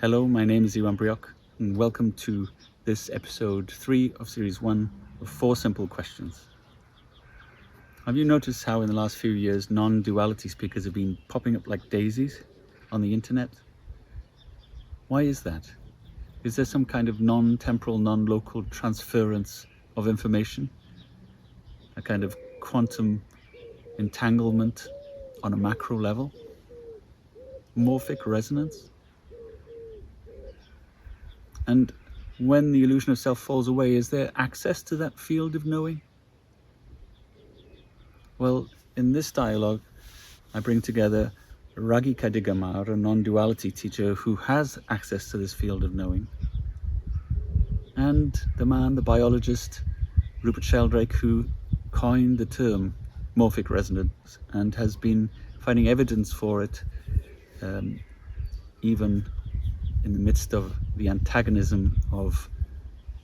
Hello, my name is Iwan Brioc, and welcome to this episode 3 of Series 1 of 4 Simple Questions. Have you noticed how in the last few years non-duality speakers have been popping up like daisies on the internet? Why is that? Is there some kind of non-temporal, non-local transference of information? A kind of quantum entanglement on a macro level? Morphic resonance? And when the illusion of self falls away, is there access to that field of knowing? Well, in this dialogue, I bring together Ragi Kadirgamar, a non-duality teacher who has access to this field of knowing, and the biologist, Rupert Sheldrake, who coined the term morphic resonance and has been finding evidence for it even in the midst of the antagonism of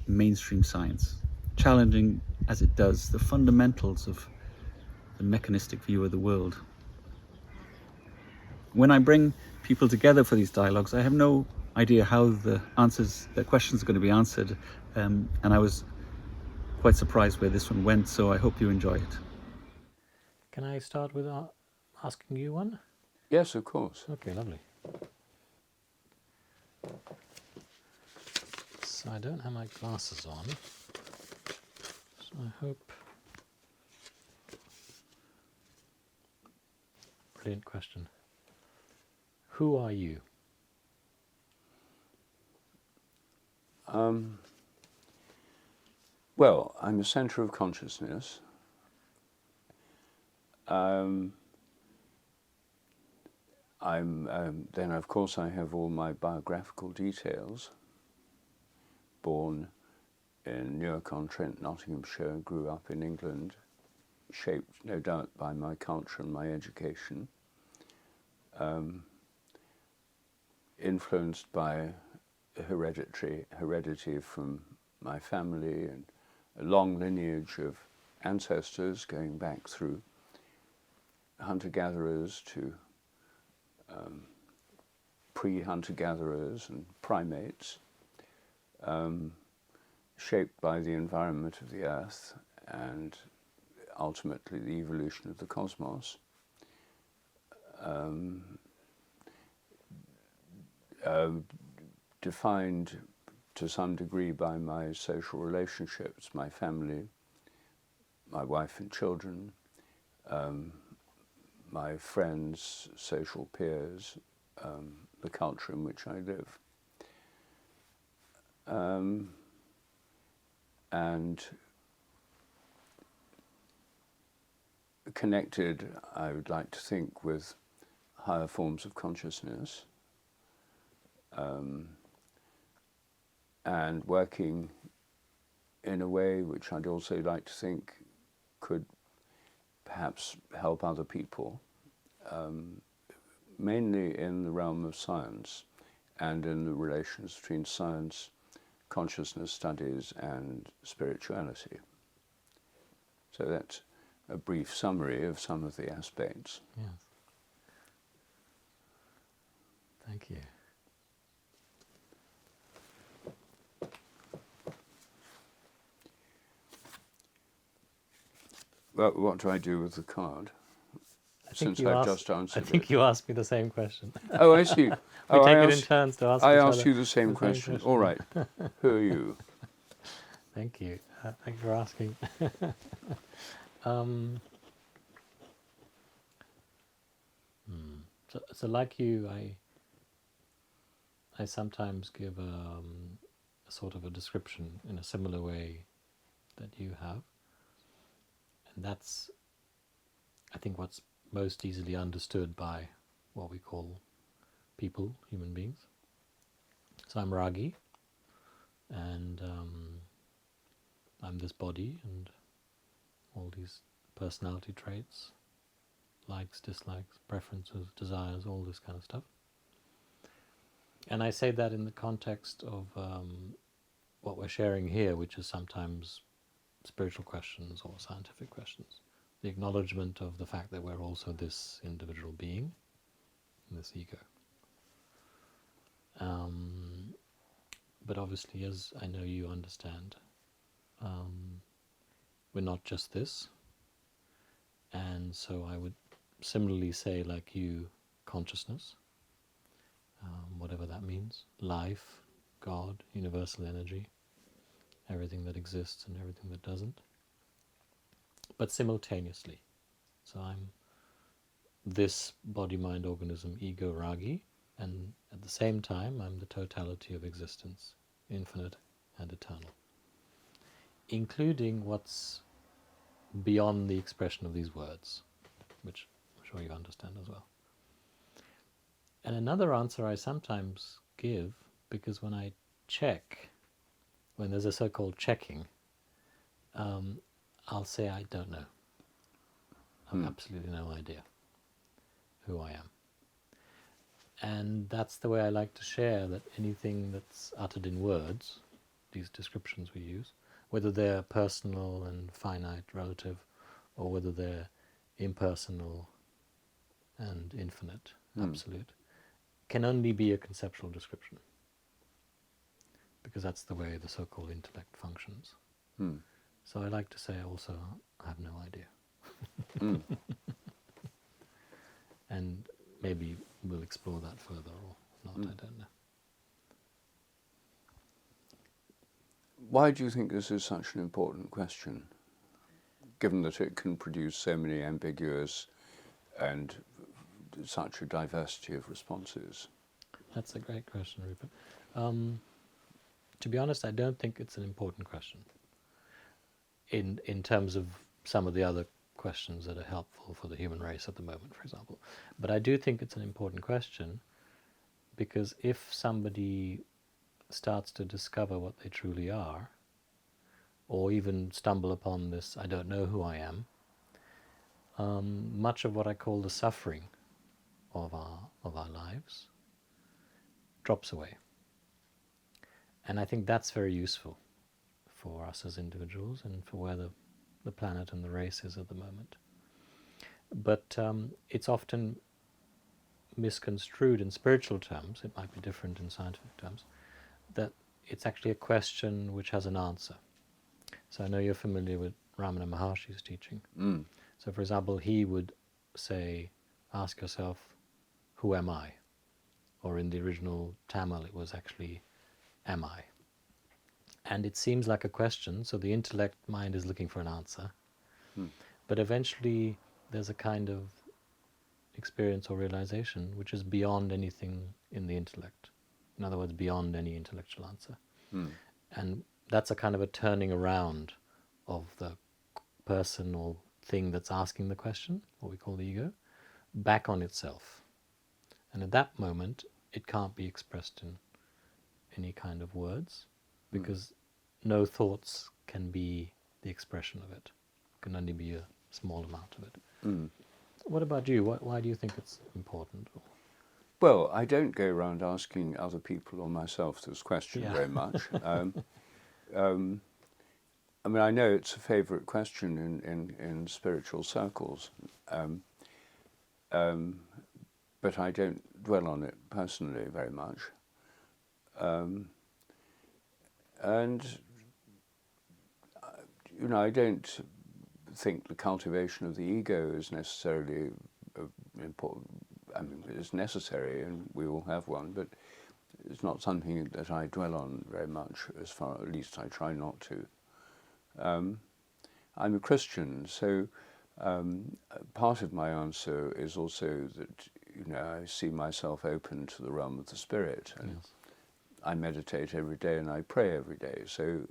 mainstream science, challenging as it does the fundamentals of the mechanistic view of the world. When I bring people together for these dialogues, I have no idea how the questions are going to be answered, and I was quite surprised where this one went, so I hope you enjoy it. Can I start with asking you one? Yes, of course. Okay, lovely. So I don't have my glasses on, so I hope... Brilliant question. Who are you? Well, I'm a center of consciousness. Then, of course, I have all my biographical details. Born in Newcombe-on-Trent, Nottinghamshire, grew up in England, shaped, no doubt, by my culture and my education, influenced by heredity from my family and a long lineage of ancestors going back through hunter-gatherers to pre-hunter-gatherers and primates, shaped by the environment of the earth and ultimately the evolution of the cosmos. Defined to some degree by my social relationships, my family, my wife and children, my friends, social peers, the culture in which I live. And connected, I would like to think, with higher forms of consciousness, and working in a way which I'd also like to think could perhaps help other people, mainly in the realm of science and in the relations between science, consciousness studies and spirituality. So that's a brief summary of some of the aspects. Yes. Thank you. Well, what do I do with the card? Since I've just answered it. I think you asked me the same question. Oh, I see. We take it in turns to ask each I other. asked you the same question. All right. Who are you? Thank you. Thank you for asking. So like you, I sometimes give a sort of a description in a similar way that you have. And that's, I think, what's most easily understood by what we call people, human beings. So I'm Ragi, and I'm this body and all these personality traits, likes, dislikes, preferences, desires, all this kind of stuff. And I say that in the context of what we're sharing here, which is sometimes spiritual questions or scientific questions. The acknowledgement of the fact that we're also this individual being, this ego. But obviously, as I know you understand, we're not just this. And so I would similarly say, like you, consciousness, whatever that means, life, God, universal energy, everything that exists and everything that doesn't, but simultaneously. So I'm this body, mind, organism, ego, Ragi, and at the same time I'm the totality of existence, infinite and eternal, including what's beyond the expression of these words, which I'm sure you understand as well. And another answer I sometimes give, because when I check, when there's a so-called checking, I'll say I don't know. I've absolutely no idea who I am. And that's the way I like to share, that anything that's uttered in words, these descriptions we use, whether they're personal and finite, relative, or whether they're impersonal and infinite, absolute, can only be a conceptual description, because that's the way the so-called intellect functions. So I like to say also, I have no idea. And maybe we'll explore that further or not, I don't know. Why do you think this is such an important question, given that it can produce so many ambiguous and such a diversity of responses? That's a great question, Rupert. To be honest, I don't think it's an important question in terms of some of the other questions that are helpful for the human race at the moment, for example. But I do think it's an important question, because if somebody starts to discover what they truly are, or even stumble upon this, I don't know who I am, much of what I call the suffering of our lives drops away. And I think that's very useful for us as individuals and for where the planet and the race is at the moment. But it's often misconstrued in spiritual terms, it might be different in scientific terms, that it's actually a question which has an answer. So I know you're familiar with Ramana Maharshi's teaching. So for example, he would say, ask yourself, who am I? Or in the original Tamil it was actually, am I? And it seems like a question, so the intellect mind is looking for an answer. But eventually there's a kind of experience or realization which is beyond anything in the intellect. In other words, beyond any intellectual answer. And that's a kind of a turning around of the person or thing that's asking the question, what we call the ego, back on itself. And at that moment, it can't be expressed in any kind of words, because no thoughts can be the expression of it. It can only be a small amount of it. What about you? Why do you think it's important? Well, I don't go around asking other people or myself this question very much. I mean, I know it's a favourite question in spiritual circles, but I don't dwell on it personally very much. And, you know, I don't think the cultivation of the ego is necessarily important. I mean, it's necessary, and we all have one, but it's not something that I dwell on very much, as far, at least I try not to. I'm a Christian, so part of my answer is also that, you know, I see myself open to the realm of the spirit, and I meditate every day and I pray every day. So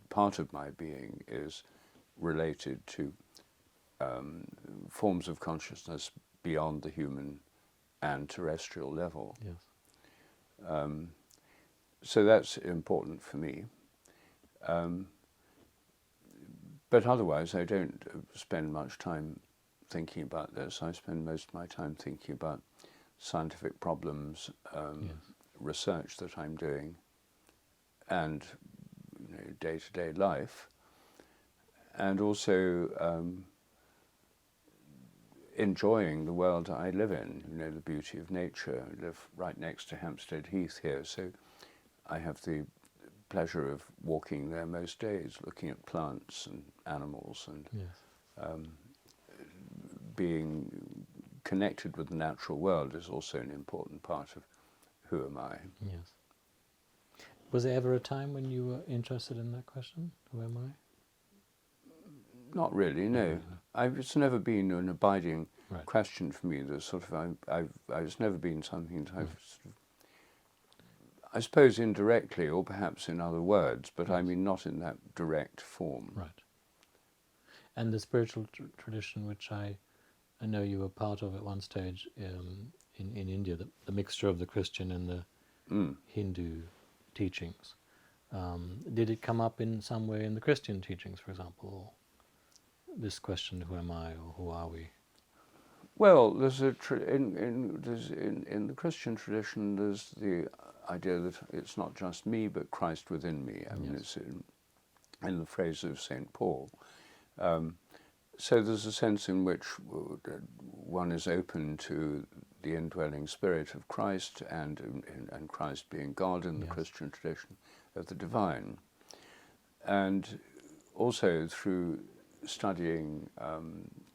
part of my being is related to forms of consciousness beyond the human and terrestrial level. So that's important for me. But otherwise, I don't spend much time thinking about this. I spend most of my time thinking about scientific problems, research that I'm doing, and, you know, day-to-day life. And also, enjoying the world I live in, the beauty of nature. I live right next to Hampstead Heath here, so I have the pleasure of walking there most days, looking at plants and animals and being connected with the natural world is also an important part of who am I. Yes. Was there ever a time when you were interested in that question? Who am I? Not really, no. It's never been an abiding question for me. There's sort of it's never been something that I've sort of, I suppose indirectly or perhaps in other words, but I mean not in that direct form. Right. And the spiritual tradition, which I know you were part of at one stage in India, the mixture of the Christian and the Hindu teachings. Did it come up in some way in the Christian teachings, for example, or this question, who am I, or who are we? Well, there's in the Christian tradition, there's the idea that it's not just me, but Christ within me. I mean, it's in the phrase of St. Paul. So there's a sense in which one is open to the indwelling spirit of Christ and Christ being God in the Christian tradition of the divine. And also through studying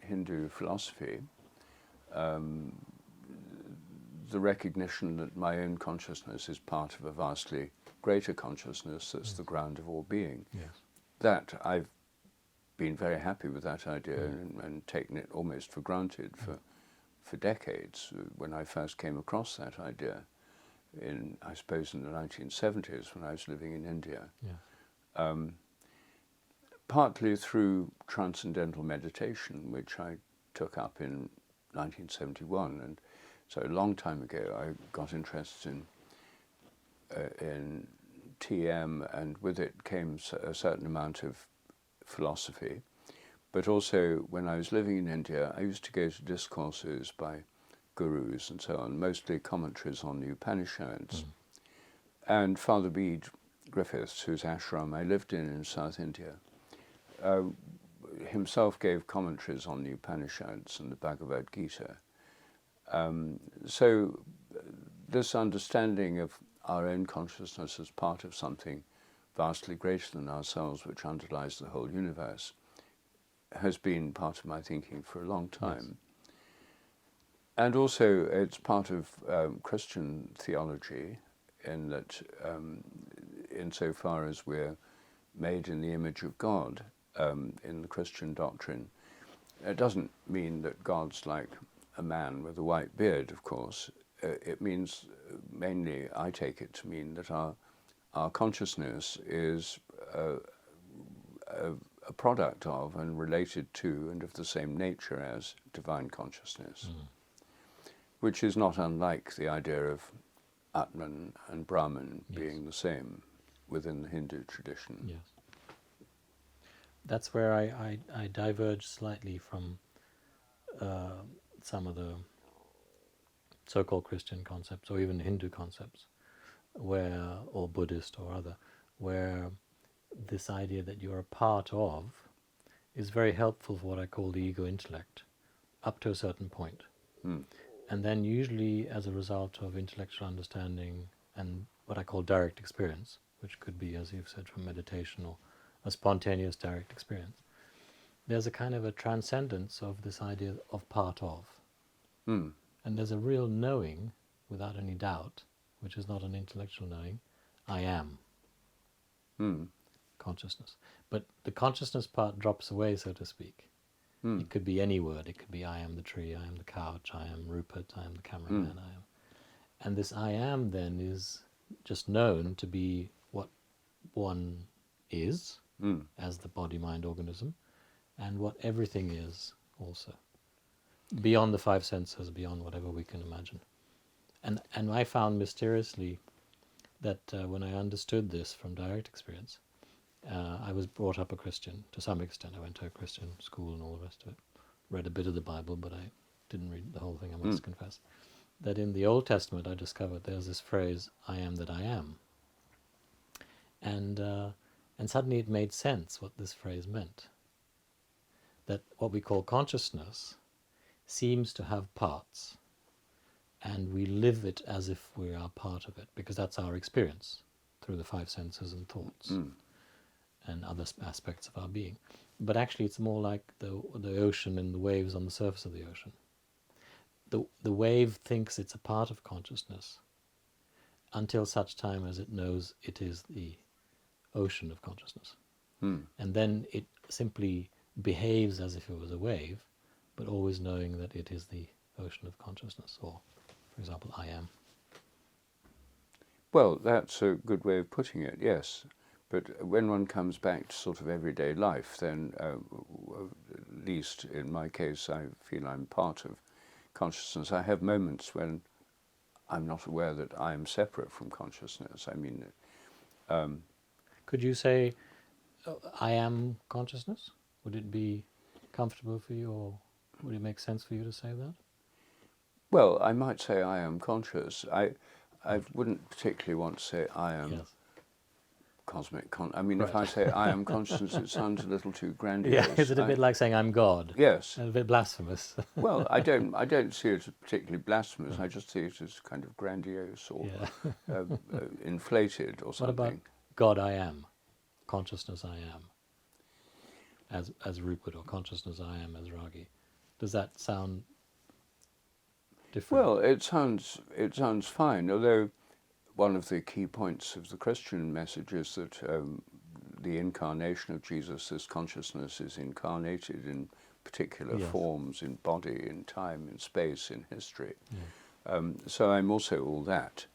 Hindu philosophy, the recognition that my own consciousness is part of a vastly greater consciousness that's the ground of all being. Yes. That I've been very happy with that idea and taken it almost for granted for decades. When I first came across that idea, I suppose in the 1970s when I was living in India, partly through transcendental meditation, which I took up in 1971, and so a long time ago I got interested in TM, and with it came a certain amount of philosophy. But also when I was living in India, I used to go to discourses by gurus and so on, mostly commentaries on the Upanishads. And Father Bede Griffiths, whose ashram I lived in South India, himself gave commentaries on the Upanishads and the Bhagavad Gita. So this understanding of our own consciousness as part of something vastly greater than ourselves, which underlies the whole universe, has been part of my thinking for a long time. Yes. And also it's part of Christian theology, in that insofar as we're made in the image of God in the Christian doctrine, it doesn't mean that God's like a man with a white beard, of course. It means mainly, I take it to mean that our consciousness is a product of and related to and of the same nature as divine consciousness, which is not unlike the idea of Atman and Brahman being the same within the Hindu tradition. Yes. That's where I diverge slightly from some of the so-called Christian concepts, or even Hindu concepts, or Buddhist or other, where this idea that you're a part of is very helpful for what I call the ego intellect, up to a certain point. And then usually as a result of intellectual understanding and what I call direct experience, which could be, as you've said, from meditation or a spontaneous direct experience, there's a kind of a transcendence of this idea of part of. And there's a real knowing, without any doubt, which is not an intellectual knowing, I am. Consciousness. But the consciousness part drops away, so to speak. It could be any word. It could be I am the tree, I am the couch, I am Rupert, I am the cameraman, I am. And this I am then is just known to be what one is, as the body-mind organism, and what everything is also. Beyond the five senses, beyond whatever we can imagine. And I found mysteriously that when I understood this from direct experience, I was brought up a Christian to some extent. I went to a Christian school and all the rest of it. Read a bit of the Bible, but I didn't read the whole thing, I must confess. That in the Old Testament I discovered there's this phrase, I am that I am. And suddenly it made sense what this phrase meant. That what we call consciousness seems to have parts, and we live it as if we are part of it, because that's our experience through the five senses and thoughts and other aspects of our being. But actually it's more like the ocean and the waves on the surface of the ocean. The wave thinks it's a part of consciousness until such time as it knows it is the ocean of consciousness. And then it simply behaves as if it was a wave, but always knowing that it is the ocean of consciousness, or, for example, I am. Well, that's a good way of putting it, yes. But when one comes back to sort of everyday life, then at least in my case, I feel I'm part of consciousness. I have moments when I'm not aware that I am separate from consciousness. I mean... Could you say, I am consciousness? Would it be comfortable for you, or would it make sense for you to say that? Well, I might say I am conscious. I wouldn't particularly want to say I am cosmic. I mean, if I say I am consciousness, it sounds a little too grandiose. Yeah, is it a bit like saying I'm God? Yes. A bit blasphemous. Well, I don't see it as particularly blasphemous. I just see it as kind of grandiose or inflated or something. What about God I am? Consciousness I am. As Rupert, or consciousness I am as Ragi. Does that sound different? Well, it sounds fine, although one of the key points of the Christian message is that the incarnation of Jesus, this consciousness, is incarnated in particular forms, in body, in time, in space, in history. So I'm also all that.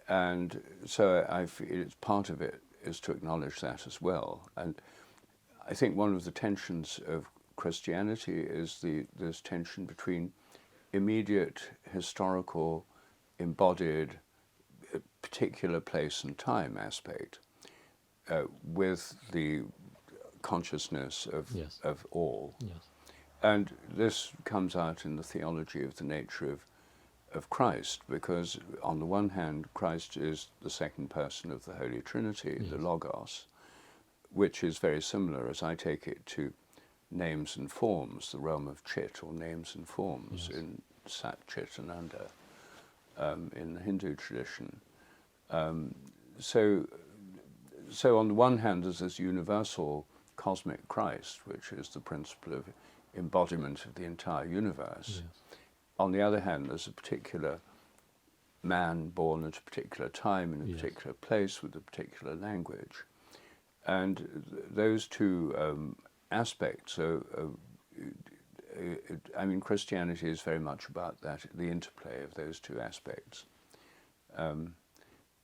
And so I feel part of it is to acknowledge that as well. And I think one of the tensions of Christianity is this tension between immediate, historical, embodied, particular place and time aspect with the consciousness of all. And this comes out in the theology of the nature of Christ, because on the one hand, Christ is the second person of the Holy Trinity, the Logos, which is very similar, as I take it, to names and forms, the realm of chit, or names and forms, in Sat, Chit, Ananda, in the Hindu tradition. So on the one hand, there's this universal cosmic Christ, which is the principle of embodiment of the entire universe. On the other hand, there's a particular man born at a particular time in a particular place with a particular language. And those two aspects I mean, Christianity is very much about that, the interplay of those two aspects.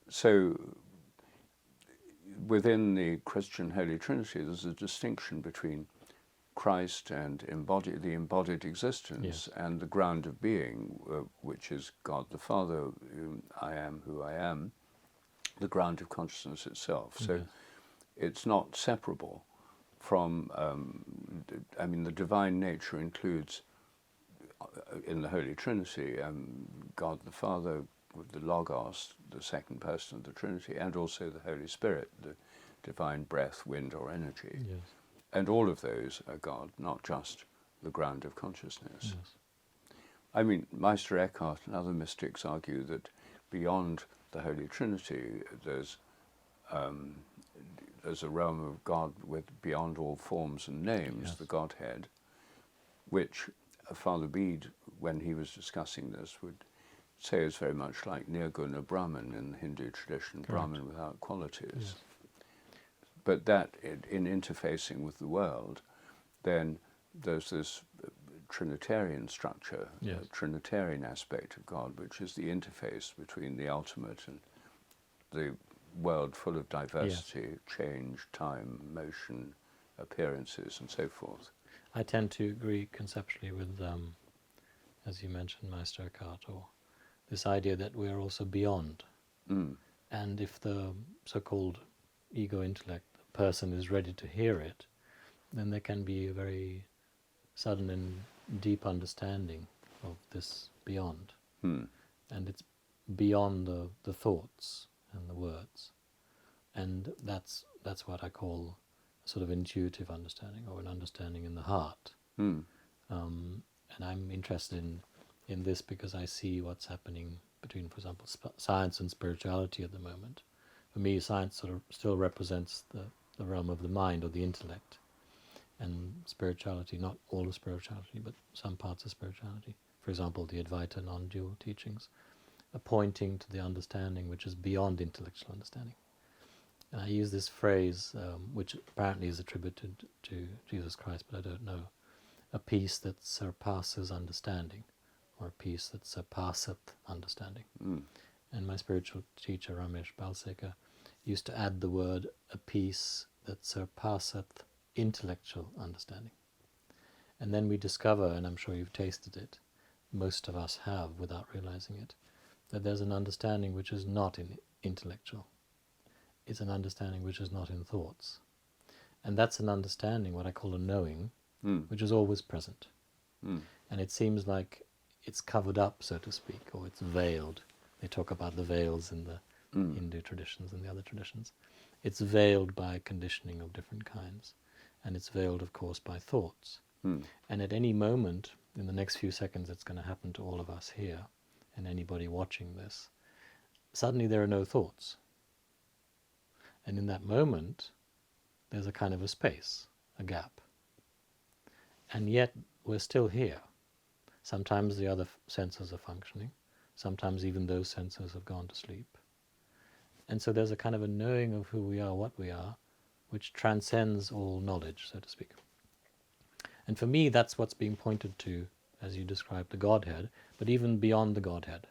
So within the Christian Holy Trinity, there's a distinction between Christ and the embodied existence, and the ground of being, which is God the Father, I am who I am, the ground of consciousness itself. So it's not separable from, I mean, the divine nature includes, in the Holy Trinity, God the Father, with the Logos, the second person of the Trinity, and also the Holy Spirit, the divine breath, wind, or energy. And all of those are God, not just the ground of consciousness. I mean, Meister Eckhart and other mystics argue that beyond the Holy Trinity, there's a realm of God beyond all forms and names, the Godhead, which Father Bede, when he was discussing this, would say is very much like Nirguna Brahman in the Hindu tradition, Brahman without qualities. But that, in interfacing with the world, then there's this Trinitarian structure, Trinitarian aspect of God, which is the interface between the ultimate and the world full of diversity, change, time, motion, appearances, and so forth. I tend to agree conceptually with, as you mentioned, Meister Eckhart, or this idea that we're also beyond. And if the so-called ego intellect, the person, is ready to hear it, then there can be a very sudden and deep understanding of this beyond. And it's beyond the thoughts and the words. And that's what I call a sort of intuitive understanding, or an understanding in the heart. And And I'm interested in this because I see what's happening between, for example, science and spirituality at the moment. For me, science sort of still represents the realm of the mind or the intellect, and spirituality, not all of spirituality, but some parts of spirituality. For example, the Advaita non-dual teachings are pointing to the understanding which is beyond intellectual understanding. And I use this phrase, which apparently is attributed to Jesus Christ, but I don't know, a peace that surpasses understanding, or a peace that surpasseth understanding. And my spiritual teacher, Ramesh Balsekar, used to add the word, a peace that surpasseth intellectual understanding. And then we discover, and I'm sure you've tasted it, most of us have without realizing it, that there's an understanding which is not intellectual. It's an understanding which is not in thoughts. And that's an understanding, what I call a knowing, which is always present. And it seems like it's covered up, so to speak, or it's veiled. They talk about the veils in the Hindu traditions and the other traditions. It's veiled by conditioning of different kinds. And it's veiled, of course, by thoughts. And at any moment, in the next few seconds, it's going to happen to all of us here, and anybody watching this, suddenly there are no thoughts. And in that moment, there's a kind of a space, a gap. And yet, we're still here. Sometimes the other senses are functioning. Sometimes even those senses have gone to sleep. And so there's a kind of a knowing of who we are, what we are, which transcends all knowledge, so to speak. And for me, that's what's being pointed to, as you described, the Godhead, but even beyond the Godhead.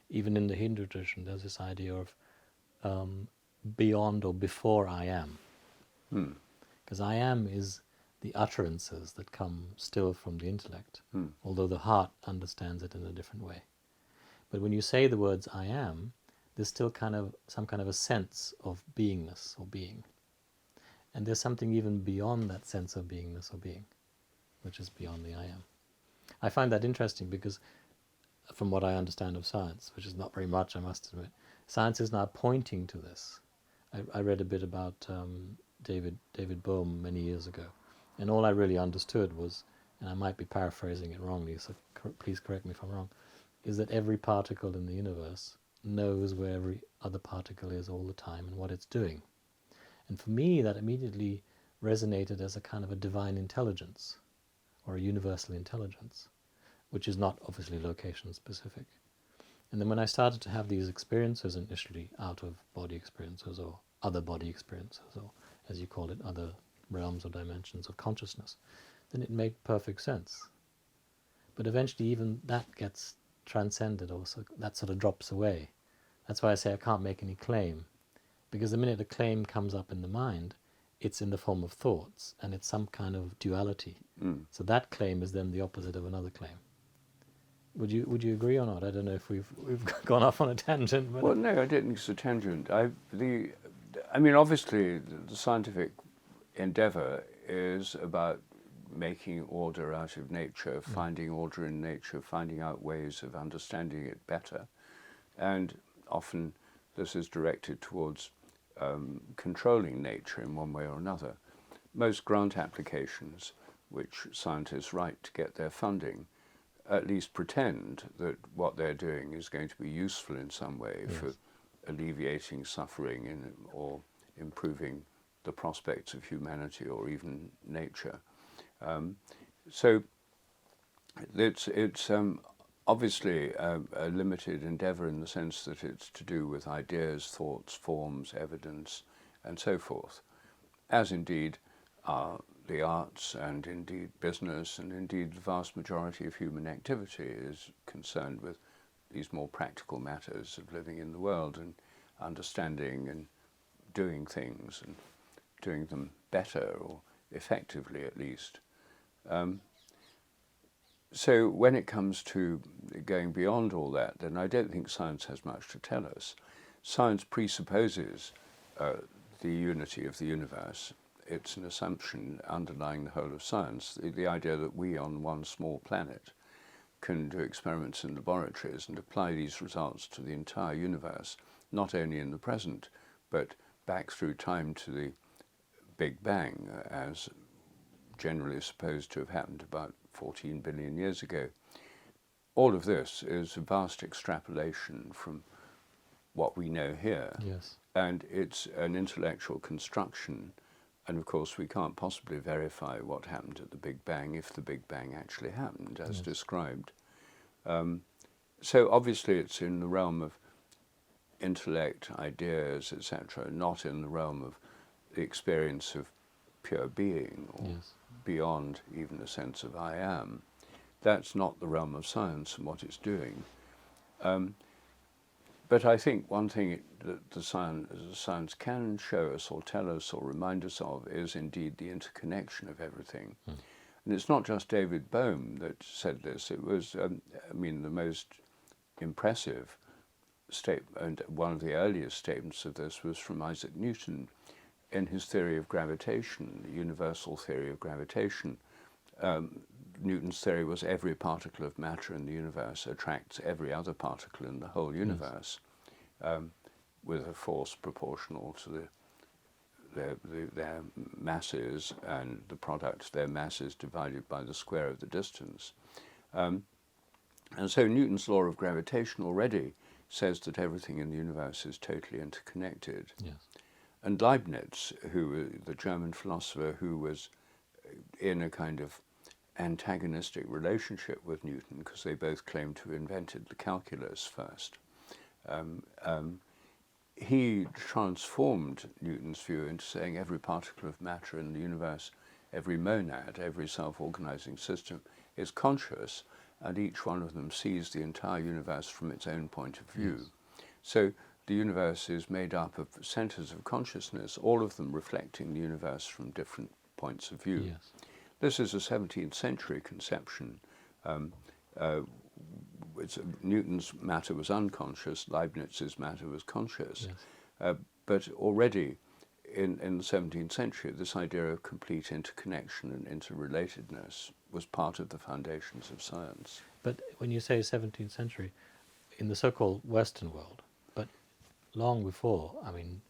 Even in the Hindu tradition, there's this idea of beyond or before I am. Because I am is the utterances that come still from the intellect, although the heart understands it in a different way. But when you say the words I am, there's still some kind of a sense of beingness or being. And there's something even beyond that sense of beingness or being, which is beyond the I am. I find that interesting because from what I understand of science, which is not very much, I must admit, science is now pointing to this. I read a bit about David Bohm many years ago, and all I really understood was, and I might be paraphrasing it wrongly, so please correct me if I'm wrong, is that every particle in the universe knows where every other particle is all the time and what it's doing. And for me, that immediately resonated as a kind of a divine intelligence, or a universal intelligence, which is not obviously location specific. And then when I started to have these experiences, initially out-of-body experiences or other body experiences, or as you call it, other realms or dimensions of consciousness, then it made perfect sense. But eventually even that gets transcended also, that sort of drops away. That's why I say I can't make any claim, because the minute a claim comes up in the mind, it's in the form of thoughts, and it's some kind of duality. So that claim is then the opposite of another claim. Would you agree or not? I don't know if we've gone off on a tangent. But Well, no, I don't think it's a tangent. I mean, obviously, the scientific endeavour is about making order out of nature, finding order in nature, finding out ways of understanding it better, and often this is directed towards controlling nature in one way or another. Most grant applications, which scientists write to get their funding, at least pretend that what they're doing is going to be useful in some way for alleviating suffering or improving the prospects of humanity or even nature. So it's obviously a limited endeavour in the sense that it's to do with ideas, thoughts, forms, evidence, and so forth, as indeed are the arts and indeed business and indeed the vast majority of human activity is concerned with these more practical matters of living in the world and understanding and doing things and doing them better or effectively at least. So when it comes to going beyond all that, then I don't think science has much to tell us. Science presupposes the unity of the universe. It's an assumption underlying the whole of science, the idea that we on one small planet can do experiments in laboratories and apply these results to the entire universe, not only in the present, but back through time to the Big Bang, as generally supposed to have happened about 14 billion years ago. All of this is a vast extrapolation from what we know here. Yes. And it's an intellectual construction. And of course, we can't possibly verify what happened at the Big Bang if the Big Bang actually happened, as described. So obviously, it's in the realm of intellect, ideas, etc., not in the realm of the experience of pure being, or beyond even a sense of I am. That's not the realm of science and what it's doing. But I think one thing that the science can show us or tell us or remind us of is indeed the interconnection of everything. And it's not just David Bohm that said this. It was, I mean, the most impressive statement, one of the earliest statements of this was from Isaac Newton in his theory of gravitation, the universal theory of gravitation. Newton's theory was every particle of matter in the universe attracts every other particle in the whole universe, with a force proportional to their masses, and the product, their masses divided by the square of the distance. And so Newton's law of gravitation already says that everything in the universe is totally interconnected. Yes. And Leibniz, the German philosopher who was in a kind of antagonistic relationship with Newton, because they both claimed to have invented the calculus first, he transformed Newton's view into saying every particle of matter in the universe, every monad, every self-organizing system is conscious, and each one of them sees the entire universe from its own point of view. Yes. So the universe is made up of centers of consciousness, all of them reflecting the universe from different points of view. Yes. This is a 17th century conception. Newton's matter was unconscious, Leibniz's matter was conscious. Yes. But already in the 17th century, this idea of complete interconnection and interrelatedness was part of the foundations of science. But when you say 17th century, in the so-called Western world, but long before, I mean,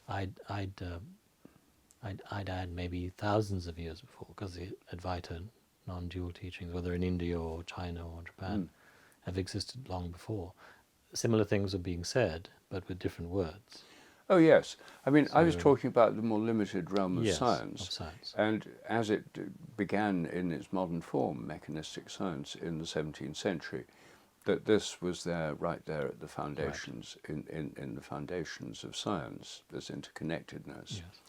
I'd add maybe thousands of years before, because the Advaita non-dual teachings, whether in India or China or Japan, have existed long before. Similar things are being said, but with different words. Oh yes, I mean, so, I was talking about the more limited realm of yes, science. Of science. And as it began in its modern form, mechanistic science, in the 17th century, that this was there, right there at the foundations, right. in the foundations of science, this interconnectedness. Yes.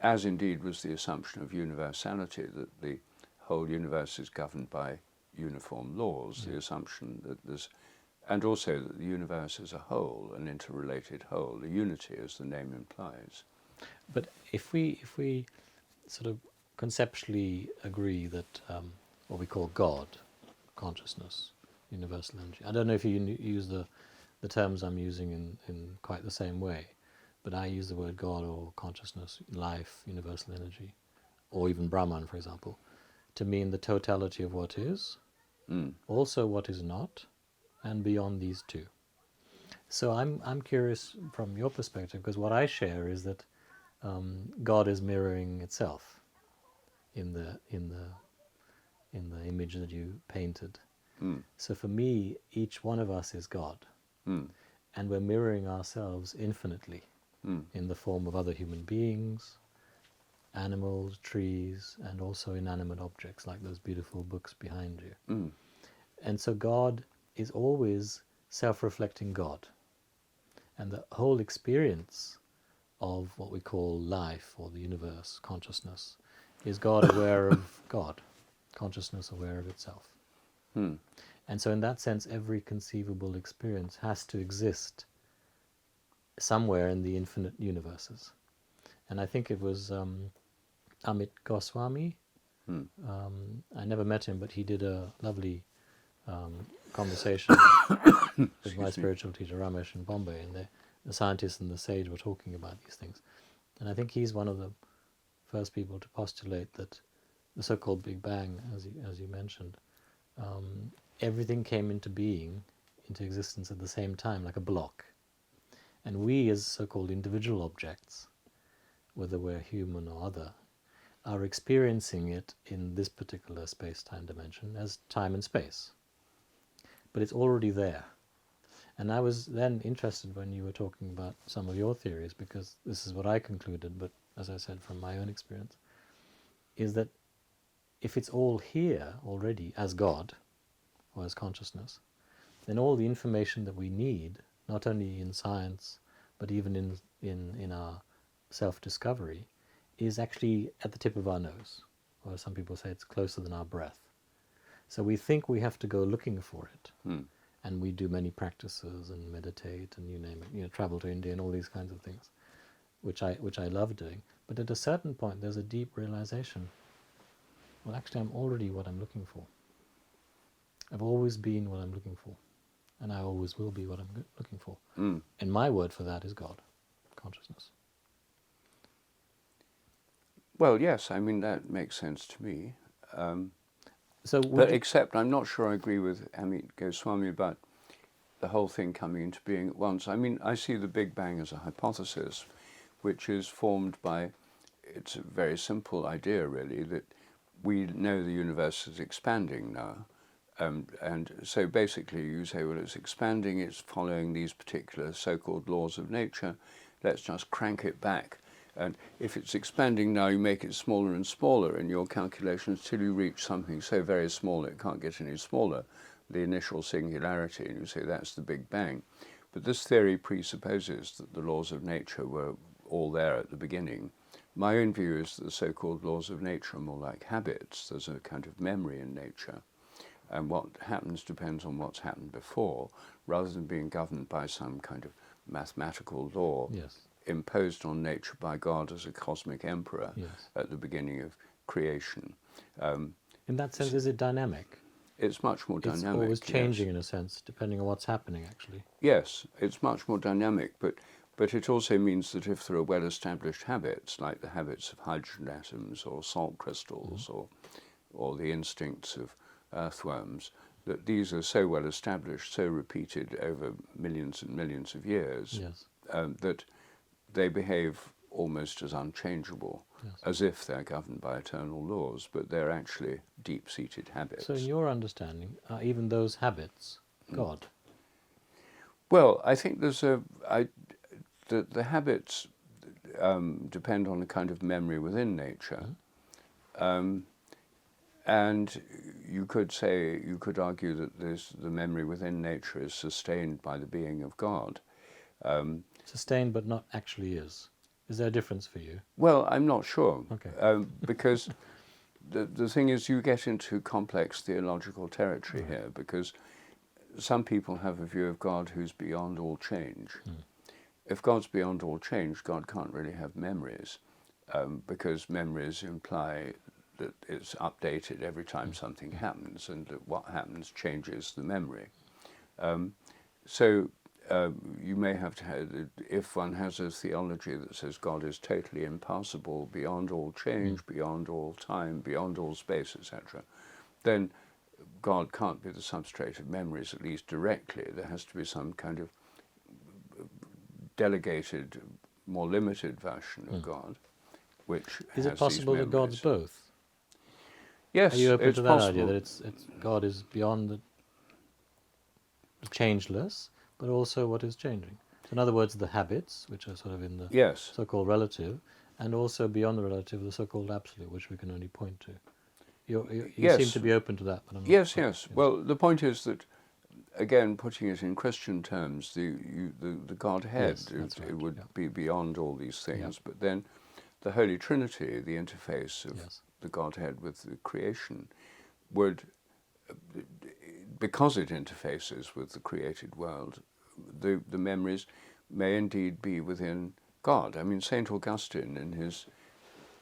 As indeed was the assumption of universality, that the whole universe is governed by uniform laws, the assumption that there's, and also that the universe is a whole, an interrelated whole, a unity as the name implies. But if we sort of conceptually agree that what we call God, consciousness, universal energy, I don't know if you use the terms I'm using in quite the same way, but I use the word God or consciousness, life, universal energy, or even Brahman, for example, to mean the totality of what is, also what is not, and beyond these two. So I'm curious from your perspective, because what I share is that God is mirroring itself in the image that you painted. So for me, each one of us is God, and we're mirroring ourselves infinitely in the form of other human beings, animals, trees, and also inanimate objects like those beautiful books behind you. And so God is always self-reflecting God. And the whole experience of what we call life or the universe, consciousness, is God aware of God, consciousness aware of itself. And so in that sense, every conceivable experience has to exist somewhere in the infinite universes. And I think it was Amit Goswami. I never met him, but he did a lovely conversation with my spiritual teacher Ramesh in Bombay, and the scientist and the sage were talking about these things. And I think he's one of the first people to postulate that the so-called Big Bang, as you mentioned, everything came into being, into existence at the same time, like a block. And we, as so-called individual objects, whether we're human or other, are experiencing it in this particular space-time dimension as time and space. But it's already there. And I was then interested when you were talking about some of your theories, because this is what I concluded, but as I said from my own experience, is that if it's all here already as God or as consciousness, then all the information that we need, not only in science, but even in our self-discovery, is actually at the tip of our nose. Or some people say it's closer than our breath. So we think we have to go looking for it. And we do many practices and meditate and you name it, travel to India and all these kinds of things, which I love doing. But at a certain point, there's a deep realization. Well, actually, I'm already what I'm looking for. I've always been what I'm looking for, and I always will be what I'm looking for. And my word for that is God, consciousness. Well, yes, I mean, that makes sense to me. But except I'm not sure I agree with Amit Goswami about the whole thing coming into being at once. I mean, I see the Big Bang as a hypothesis, which is formed by, it's a very simple idea really, that we know the universe is expanding now. And so basically you say, well, it's expanding, it's following these particular so-called laws of nature, let's just crank it back. And if it's expanding now, you make it smaller and smaller in your calculations till you reach something so very small it can't get any smaller, the initial singularity, and you say that's the Big Bang. But this theory presupposes that the laws of nature were all there at the beginning. My own view is that the so-called laws of nature are more like habits. There's a kind of memory in nature. And what happens depends on what's happened before, rather than being governed by some kind of mathematical law. Yes. Imposed on nature by God as a cosmic emperor at the beginning of creation. In that sense, is it dynamic? It's much more dynamic. It's always changing in a sense, depending on what's happening, actually. Yes, it's much more dynamic, but it also means that if there are well-established habits, like the habits of hydrogen atoms or salt crystals or the instincts of earthworms, that these are so well-established, so repeated over millions and millions of years, that they behave almost as unchangeable, as if they're governed by eternal laws, but they're actually deep-seated habits. So in your understanding, are even those habits God? Well, I think there's the habits depend on a kind of memory within nature. And you could argue that the memory within nature is sustained by the being of God. Sustained but not actually is. Is there a difference for you? Well, I'm not sure. Okay. Because the thing is, you get into complex theological territory here, because some people have a view of God who's beyond all change. If God's beyond all change, God can't really have memories, because memories imply that it's updated every time something happens, and that what happens changes the memory. So you may have to have, if one has a theology that says God is totally impassible, beyond all change, beyond all time, beyond all space, etc., then God can't be the substrate of memories, at least directly. There has to be some kind of delegated, more limited version of God, which is has it possible these that God's both? Yes, are you open it's to that possible. idea that God is beyond the changeless, but also what is changing? So in other words, the habits, which are sort of in the so-called relative, and also beyond the relative, the so-called absolute, which we can only point to. You seem to be open to that, but I'm not. Yes. Well, the point is that, again, putting it in Christian terms, the Godhead, it would be beyond all these things, but then the Holy Trinity, the interface of the Godhead with the creation, would, because it interfaces with the created world, the memories may indeed be within God. I mean, St. Augustin, in his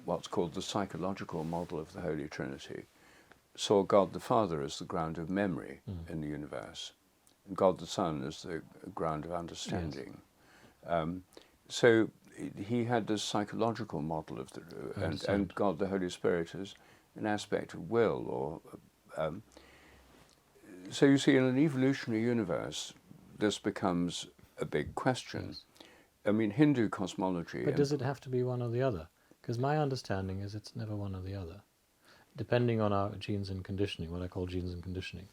what's called the psychological model of the Holy Trinity, saw God the Father as the ground of memory in the universe, and God the Son as the ground of understanding. So he had this psychological model of and God the Holy Spirit as an aspect of will. So you see, in an evolutionary universe, this becomes a big question. I mean, Hindu cosmology... But does it have to be one or the other? Because my understanding is it's never one or the other. Depending on our genes and conditioning, what I call genes and conditioning,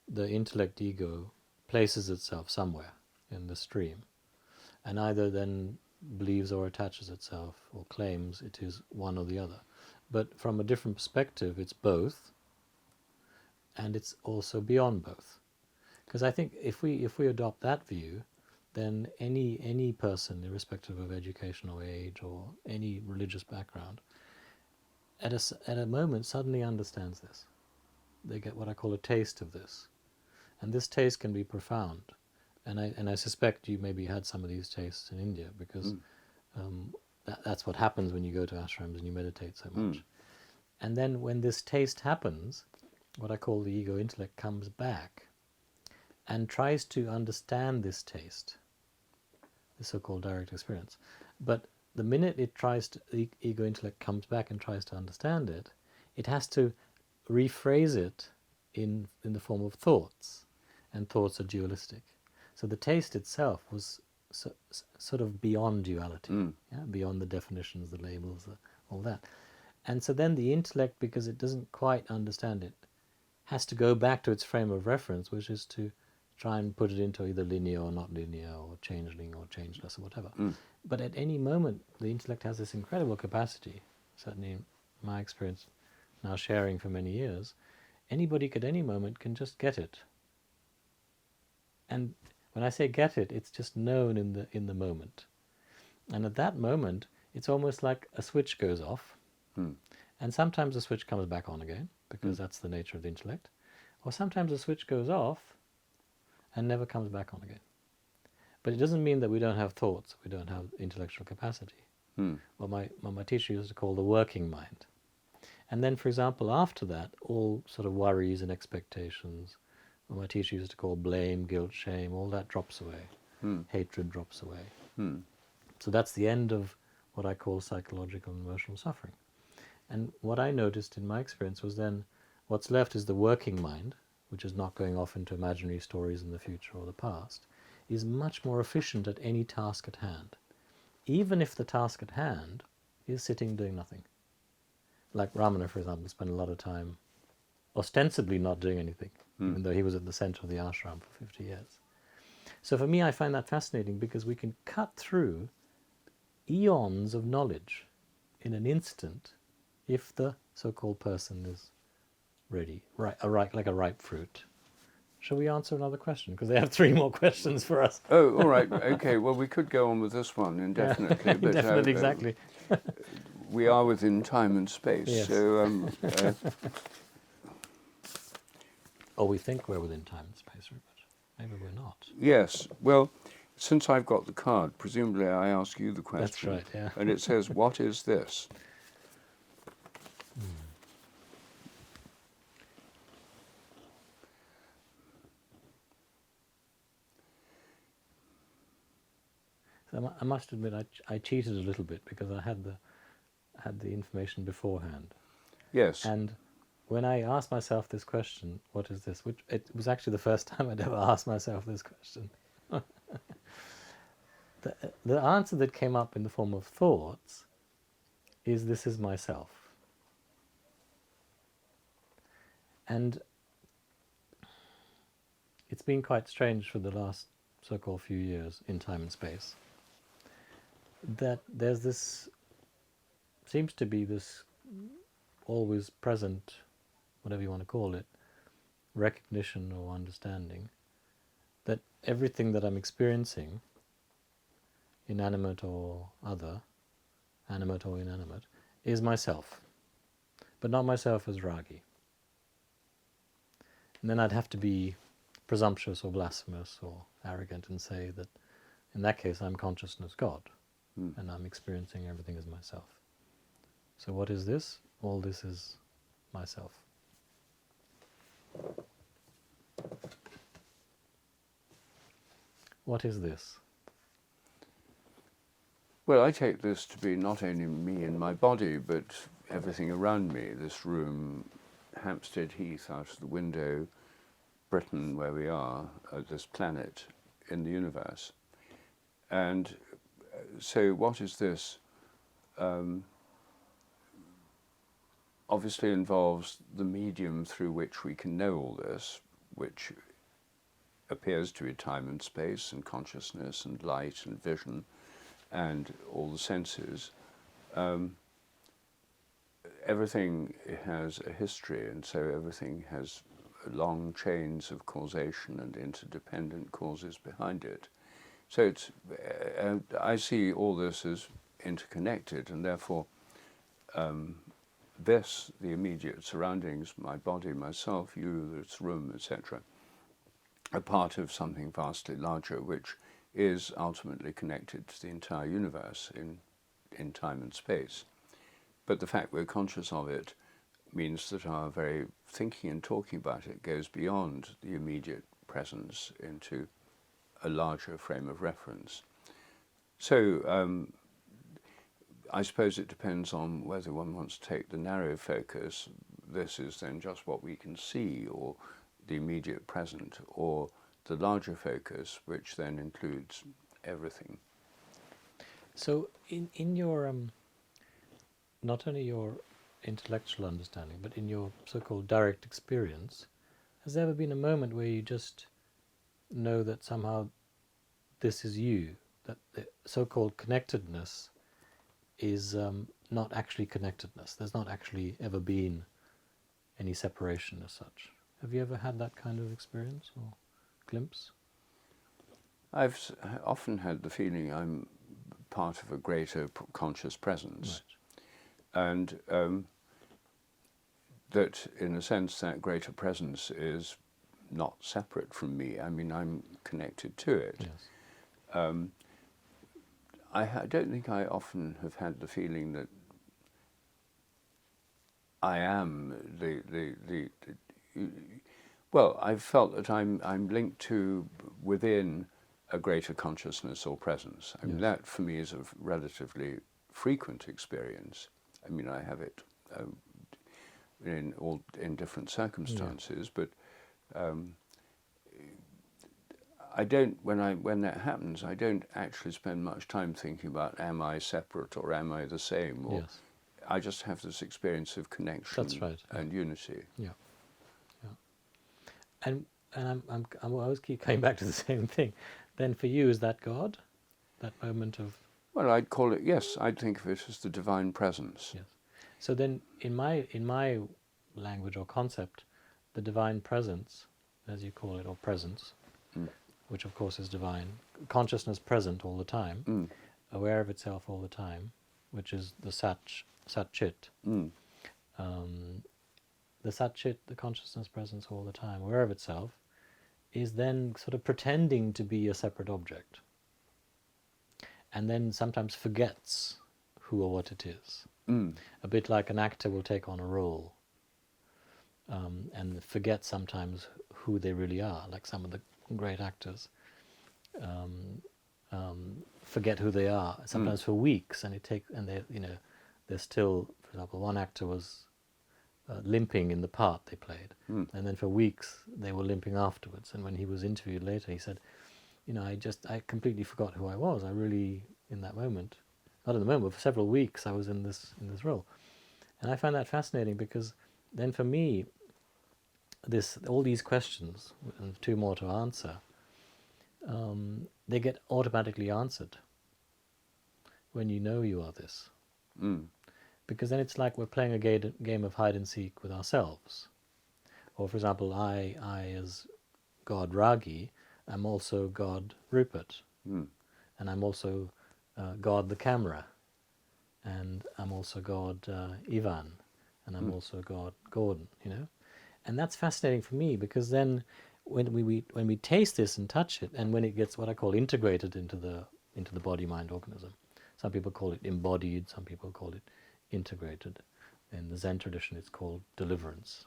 the intellect ego places itself somewhere in the stream, and either then believes or attaches itself or claims it is one or the other. But from a different perspective, it's both, and it's also beyond both. Because I think if we adopt that view, then any person, irrespective of education or age or any religious background, at a moment suddenly understands this. They get what I call a taste of this, and this taste can be profound. And I suspect you maybe had some of these tastes in India, because that's what happens when you go to ashrams and you meditate so much. And then when this taste happens, what I call the ego intellect comes back and tries to understand this taste, the so-called direct experience. But the minute it tries to, the ego intellect comes back and tries to understand it, it has to rephrase it in the form of thoughts, and thoughts are dualistic. So the taste itself was sort of beyond duality, beyond the definitions, the labels, all that. And so then the intellect, because it doesn't quite understand it, has to go back to its frame of reference, which is to try and put it into either linear or not linear, or changeling or changeless, or whatever. But at any moment, the intellect has this incredible capacity, certainly in my experience, now sharing for many years. Anybody at any moment can just get it. And when I say get it, it's just known in the moment. And at that moment, it's almost like a switch goes off, and sometimes the switch comes back on again, because that's the nature of the intellect. Or sometimes the switch goes off and never comes back on again. But it doesn't mean that we don't have thoughts, we don't have intellectual capacity. What my teacher used to call the working mind. And then, for example, after that, all sort of worries and expectations, what my teacher used to call blame, guilt, shame, all that drops away. Hatred drops away. So that's the end of what I call psychological and emotional suffering. And what I noticed in my experience was then what's left is the working mind, which is not going off into imaginary stories in the future or the past, is much more efficient at any task at hand, even if the task at hand is sitting doing nothing. Like Ramana, for example, spent a lot of time ostensibly not doing anything, even though he was at the center of the ashram for 50 years. So for me, I find that fascinating, because we can cut through eons of knowledge in an instant if the so-called person is ready, like a ripe fruit. Shall we answer another question? Because they have 3 more questions for us. Oh, all right. Okay. Well, we could go on with this one indefinitely. Yeah. But, Indefinitely, exactly. We are within time and space. Yes. So, Oh, we think we're within time and space, Rupert. Maybe we're not. yes. Well, since I've got the card, presumably I ask you the question. That's right, yeah. And it says, what is this? So I must admit, I cheated a little bit, because I had the information beforehand. Yes. And when I asked myself this question, what is this? Which it was actually the first time I'd ever asked myself this question. The answer that came up in the form of thoughts is, this is myself. And it's been quite strange for the last so-called few years in time and space, that there's this, seems to be this always present, whatever you want to call it, recognition or understanding that everything that I'm experiencing, inanimate or other, animate or inanimate, is myself, but not myself as Ragi. And then I'd have to be presumptuous or blasphemous or arrogant and say that in that case I'm consciousness God, and I'm experiencing everything as myself. So what is this? All this is myself. What is this? Well, I take this to be not only me and my body, but everything around me. This room, Hampstead Heath out of the window, Britain where we are, this planet in the universe. And so what is this? obviously involves the medium through which we can know all this, which appears to be time and space and consciousness and light and vision and all the senses. Everything has a history, and so everything has long chains of causation and interdependent causes behind it. So it's, I see all this as interconnected, and therefore this, the immediate surroundings, my body, myself, you, this room, etc., are part of something vastly larger, which is ultimately connected to the entire universe in time and space. But the fact we're conscious of it means that our very thinking and talking about it goes beyond the immediate presence into a larger frame of reference. So I suppose it depends on whether one wants to take the narrow focus, this is then just what we can see, or the immediate present, or the larger focus, which then includes everything. So in your, not only your intellectual understanding, but in your so-called direct experience, has there ever been a moment where you just know that somehow this is you, that the so-called connectedness is not actually connectedness? There's not actually ever been any separation as such. Have you ever had that kind of experience or glimpse? I've often had the feeling I'm part of a greater conscious presence. Right. And that, in a sense, that greater presence is not separate from me. I mean, I'm connected to it. Yes. I don't think I often have had the feeling that I am well, I've felt that I'm linked to within a greater consciousness or presence. I mean, that for me is a relatively frequent experience. I mean, I have it in different circumstances, but I don't. When that happens, I don't actually spend much time thinking about am I separate or am I the same. Or I just have this experience of connection. That's right. And unity. Yeah. And I'm always keep coming back to the same thing. Then for you, is that God? That moment of... Well, I'd call it, yes, I'd think of it as the divine presence. Yes. So then in my language or concept, the divine presence, as you call it, or presence, which of course is divine, consciousness present all the time, aware of itself all the time, which is the sat chit. The sat chit, the consciousness presence all the time, aware of itself, is then sort of pretending to be a separate object, and then sometimes forgets who or what it is. A bit like an actor will take on a role and forget sometimes who they really are, like some of the great actors forget who they are, sometimes for weeks, and they're still, for example, one actor was limping in the part they played, and then for weeks they were limping afterwards, and when he was interviewed later he said, I completely forgot who I was. I really, in that moment, not in the moment, but for several weeks I was in this role. And I find that fascinating, because then for me all these questions, and two more to answer, they get automatically answered when you know you are this. Because then it's like we're playing a game of hide and seek with ourselves. Or for example, I as God Ragi, I'm also God Rupert, and I'm also God the camera, and I'm also God Ivan, and I'm also God Gordon, and that's fascinating for me, because then when we taste this and touch it, and when it gets what I call integrated into the body-mind organism, some people call it embodied, some people call it integrated. In the Zen tradition, it's called deliverance.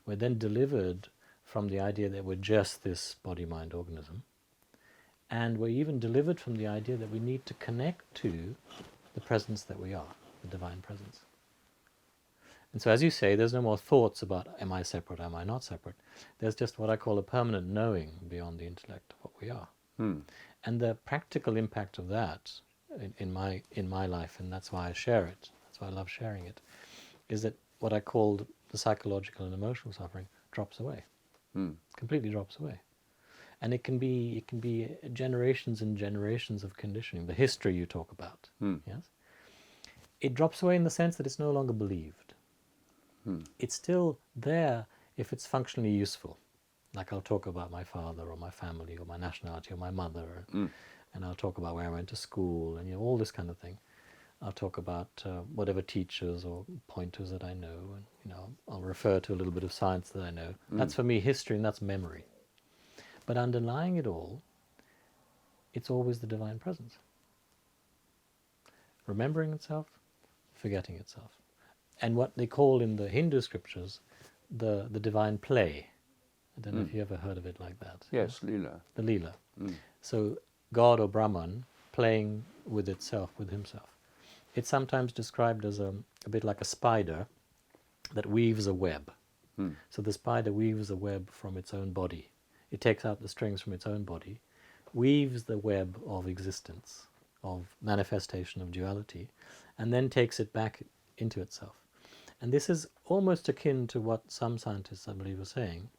We're then delivered from the idea that we're just this body-mind organism, and we're even delivered from the idea that we need to connect to the presence that we are, the divine presence. And so, as you say, there's no more thoughts about am I separate, am I not separate. There's just what I call a permanent knowing beyond the intellect of what we are. And the practical impact of that in my life, and that's why I share it, that's why I love sharing it, is that what I called the psychological and emotional suffering drops away, completely drops away. And it can be generations and generations of conditioning, the history you talk about. Yes, it drops away in the sense that it's no longer believed. It's still there if it's functionally useful. Like I'll talk about my father or my family or my nationality or my mother, and I'll talk about where I went to school and all this kind of thing. I'll talk about whatever teachers or pointers that I know, and I'll refer to a little bit of science that I know. That's for me history, and that's memory. But underlying it all, it's always the divine presence. Remembering itself, forgetting itself. And what they call in the Hindu scriptures the divine play. I don't know if you ever heard of it like that. Yes, lila. The lila. So God or Brahman playing with itself, with himself. It's sometimes described as a bit like a spider that weaves a web. So the spider weaves a web from its own body. It takes out the strings from its own body, weaves the web of existence, of manifestation of duality, and then takes it back into itself. And this is almost akin to what some scientists, I believe, are saying,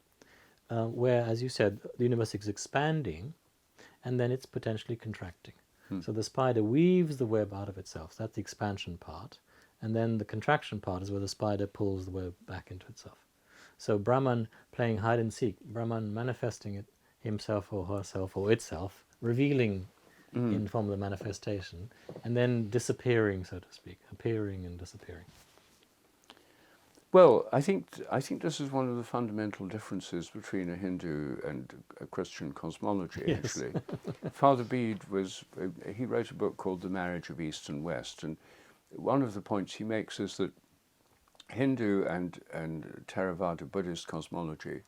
where, as you said, the universe is expanding, and then it's potentially contracting. So the spider weaves the web out of itself. That's the expansion part. And then the contraction part is where the spider pulls the web back into itself. So Brahman playing hide and seek, Brahman manifesting it himself or herself or itself, revealing in form of the manifestation, and then disappearing, so to speak, appearing and disappearing. Well, I think this is one of the fundamental differences between a Hindu and a Christian cosmology, Yes. actually. Father Bede he wrote a book called The Marriage of East and West, and one of the points he makes is that Hindu and Theravada Buddhist cosmology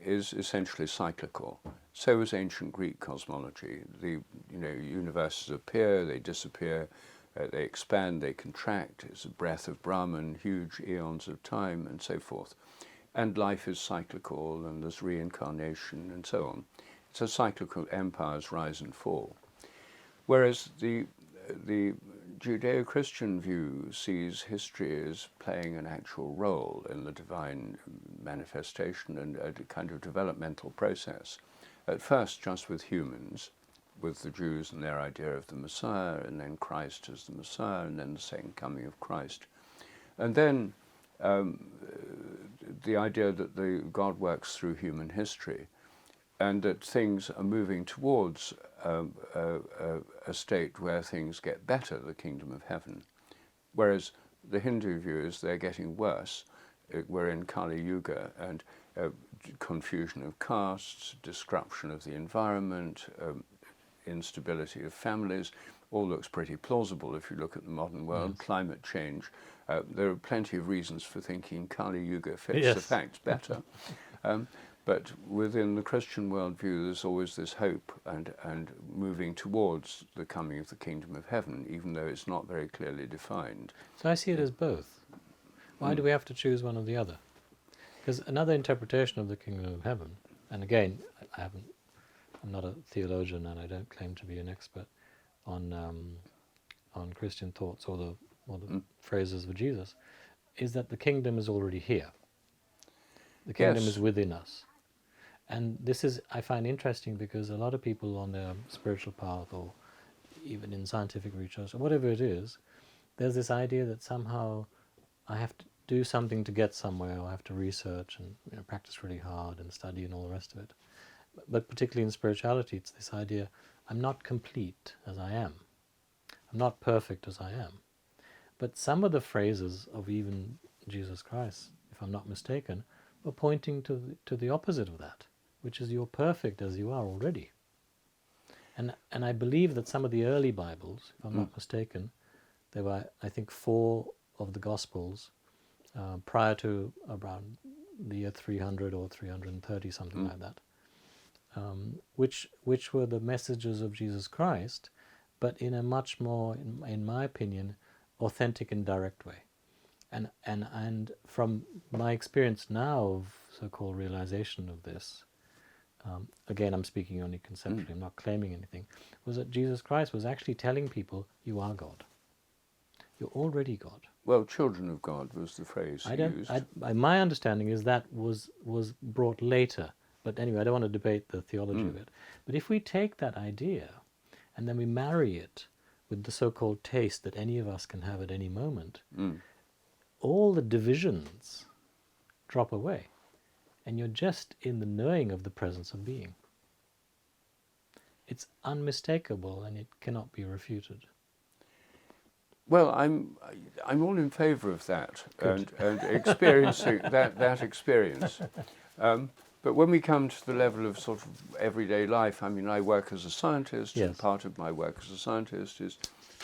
is essentially cyclical. So is ancient Greek cosmology. The universes appear, they disappear, they expand, they contract. It's a breath of Brahman, huge eons of time, and so forth. And life is cyclical, and there's reincarnation, and so on. So cyclical empires rise and fall. Whereas the Judeo-Christian view sees history as playing an actual role in the divine manifestation and a kind of developmental process. At first, just with humans, with the Jews and their idea of the Messiah, and then Christ as the Messiah, and then the second coming of Christ. And then the idea that God works through human history, and that things are moving towards a state where things get better, the kingdom of heaven. Whereas the Hindu view is they're getting worse. We're in Kali Yuga, and confusion of castes, disruption of the environment, instability of families, all looks pretty plausible if you look at the modern world. Yes. Climate change. There are plenty of reasons for thinking Kali Yuga fits the facts better. But within the Christian worldview, there's always this hope and moving towards the coming of the kingdom of heaven, even though it's not very clearly defined. So I see it as both. Why do we have to choose one or the other? Because another interpretation of the kingdom of heaven, and again, I'm not a theologian and I don't claim to be an expert on Christian thoughts or the phrases of Jesus, is that the kingdom is already here. The kingdom is within us. And this is, I find interesting, because a lot of people on their spiritual path, or even in scientific research, or whatever it is, there's this idea that somehow I have to do something to get somewhere, or I have to research and practice really hard and study and all the rest of it. But particularly in spirituality, it's this idea, I'm not complete as I am. I'm not perfect as I am. But some of the phrases of even Jesus Christ, if I'm not mistaken, were pointing to the opposite of that, which is you're perfect as you are already. And I believe that some of the early Bibles, if I'm not mistaken, there were, I think, 4 of the Gospels prior to around the year 300 or 330, something like that, which were the messages of Jesus Christ, but in a much more, in my opinion, authentic and direct way. And from my experience now of so-called realization of this, again, I'm speaking only conceptually, I'm not claiming anything, was that Jesus Christ was actually telling people, you are God. You're already God. Well, children of God was the phrase he used. My understanding is that was brought later. But anyway, I don't want to debate the theology of it. But if we take that idea and then we marry it with the so-called taste that any of us can have at any moment, all the divisions drop away, and you're just in the knowing of the presence of being. It's unmistakable and it cannot be refuted. Well, I'm all in favour of that and experiencing that experience. But when we come to the level of sort of everyday life, I mean, I work as a scientist, Yes. and part of my work as a scientist is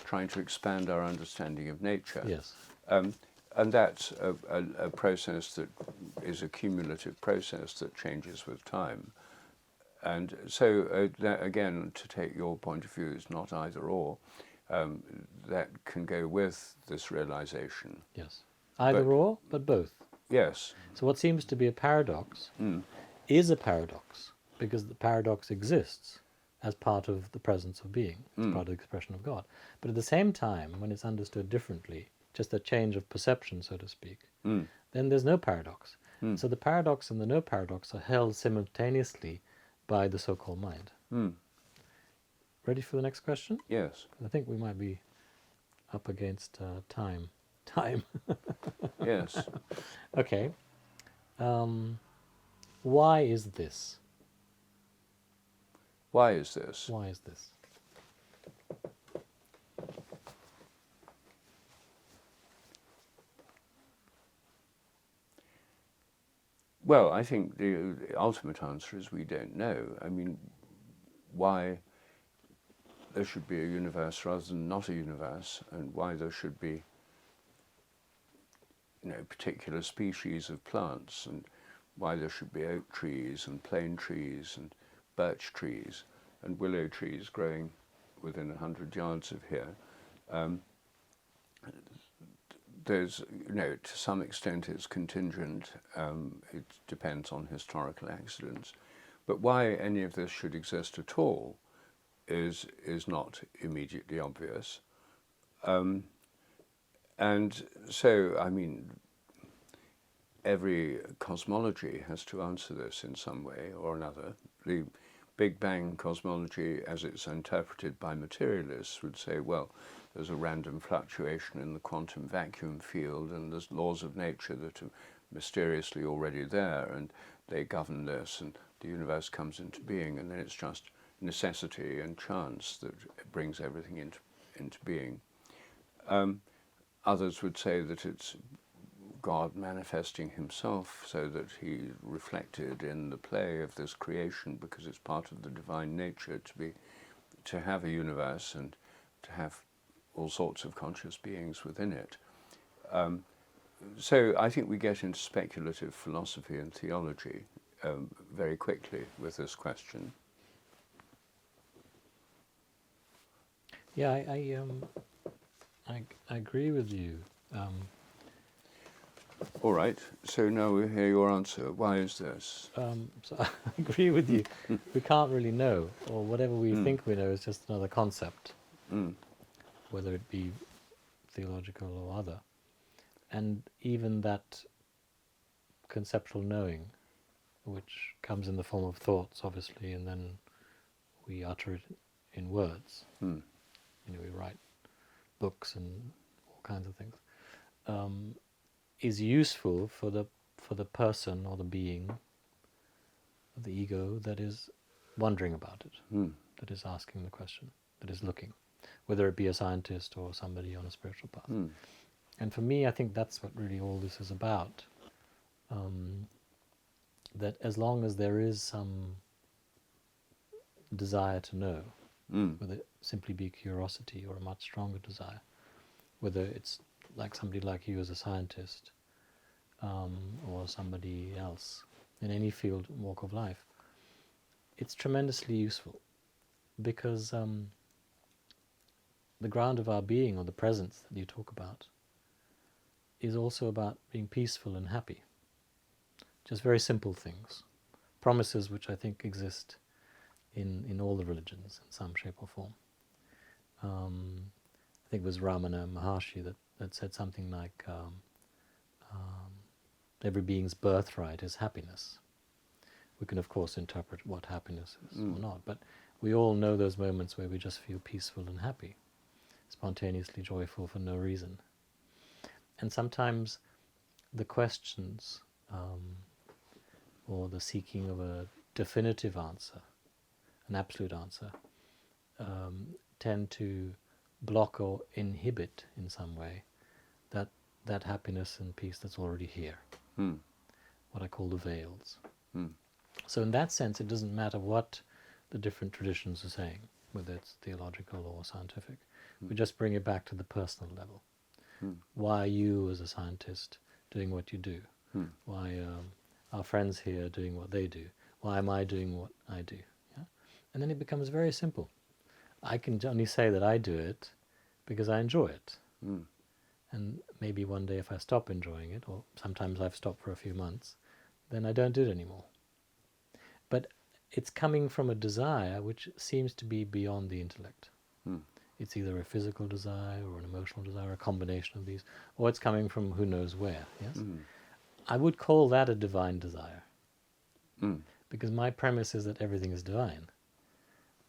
trying to expand our understanding of nature. Yes. And that's a process that is a cumulative process that changes with time. And so, that, again, to take your point of view, is not either or. That can go with this realization. Yes. Either or, but both. Yes. So what seems to be a paradox is a paradox, because the paradox exists as part of the presence of being, as part of the expression of God. But at the same time, when it's understood differently, just a change of perception, so to speak, then there's no paradox. So the paradox and the no paradox are held simultaneously by the so-called mind. Ready for the next question? Yes. I think we might be up against time. Time. Yes. Okay. Why is this? Why is this? Why is this? Well, I think the ultimate answer is we don't know. I mean, why there should be a universe rather than not a universe, and why there should be, particular species of plants, and why there should be oak trees and plane trees and birch trees and willow trees growing within 100 yards of here. There's, to some extent it's contingent, it depends on historical accidents, but why any of this should exist at all is not immediately obvious. And so, I mean, every cosmology has to answer this in some way or another. The Big Bang cosmology, as it's interpreted by materialists, would say, well, there's a random fluctuation in the quantum vacuum field, and there's laws of nature that are mysteriously already there, and they govern this, and the universe comes into being, and then it's just necessity and chance that brings everything into being. Others would say that it's God manifesting himself so that he reflected in the play of this creation, because it's part of the divine nature to have a universe and to have all sorts of conscious beings within it. So I think we get into speculative philosophy and theology very quickly with this question. Yeah, I agree with you. All right, so now we hear your answer. Why is this? So I agree with you. We can't really know, or whatever we think we know is just another concept, whether it be theological or other. And even that conceptual knowing, which comes in the form of thoughts, obviously, and then we utter it in words. We write books and all kinds of things. Is useful for the person or the being, the ego, that is wondering about it, that is asking the question, that is looking, whether it be a scientist or somebody on a spiritual path. And for me, I think that's what really all this is about. That as long as there is some desire to know, whether it simply be curiosity or a much stronger desire, whether it's like somebody like you as a scientist, or somebody else in any field, walk of life, it's tremendously useful, because the ground of our being, or the presence that you talk about, is also about being peaceful and happy. Just very simple things, promises which I think exist in all the religions in some shape or form. I think it was Ramana Maharshi that that said something like every being's birthright is happiness. We can, of course, interpret what happiness is or not, but we all know those moments where we just feel peaceful and happy, spontaneously joyful for no reason. And sometimes the questions or the seeking of a definitive answer, an absolute answer, tend to block or inhibit in some way that happiness and peace that's already here, what I call the veils. So in that sense, it doesn't matter what the different traditions are saying, whether it's theological or scientific. We just bring it back to the personal level. Why are you, as a scientist, doing what you do? Why are friends here doing what they do? Why am I doing what I do? Yeah? And then it becomes very simple. I can only say that I do it because I enjoy it. And maybe one day if I stop enjoying it, or sometimes I've stopped for a few months, then I don't do it anymore. But it's coming from a desire which seems to be beyond the intellect. It's either a physical desire or an emotional desire, a combination of these, or it's coming from who knows where. Yes, I would call that a divine desire, because my premise is that everything is divine.